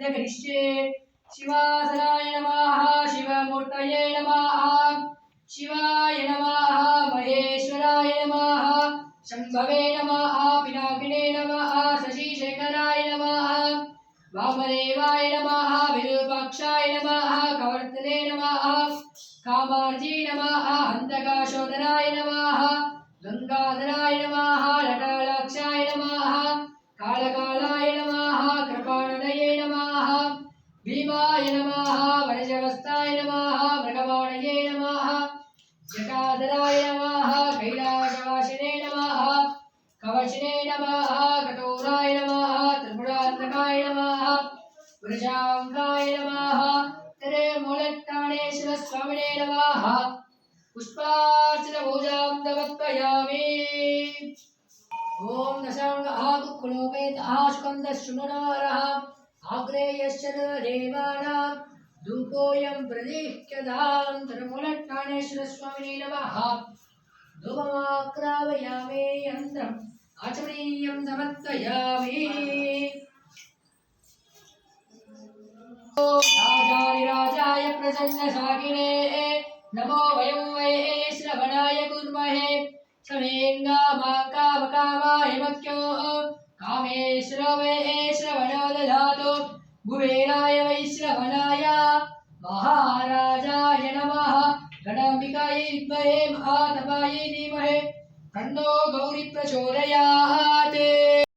करिष्ये शिवासनाय नमः शिवमूर्तये नमः शिवाय नमः महेश्वराय नमः शंभवे नमः पिनाकिने नमः शशिशेखराय नमः वामदेवाय नमः विरूपाक्षाय नमः कवर्तने नमः कामार्जी नमः अंतकाशोदराय नमः गंगाधराय नमः लटालाक्षाय नमः कालकालाय नमः कृपाणदये नमः भीमाय नमः वनजवस्थाय नमः मृगवाणये नमः जटाधराय नमः कैलासवासिने नमः कवचिने नमः कठोराय नमः त्रिपुरान्तकाय नमः वृषांगाय नमः तिरुमूलट्टाणेश्वर स्वामिने नमः पुष्पार्चन पूजां समर्पयामि। ओम दशांगः कुलोपेतः स्कन्दशृणुनारः आग्नेयश्चर देवानां धूपोऽयं प्रदीप्यतां तिरुमूलट्टाणेश्वर स्वामिने नमः धूपमाक्रावयामि यन्त्रम् आचमनीयं समर्पयामि। राजाय प्रसन्नशाकिने नमो वयं वै श्रवणाय कुर्महे समेङ्गामाकामकामाय मख्यो कामेश्वर वै श्रवणो दधातु कुबेराय वै श्रवणाय महाराजाय नमः गणाम्बिकायै विद्महे महातपायै धीमहि तन्नो गौरी प्रचोदयात्।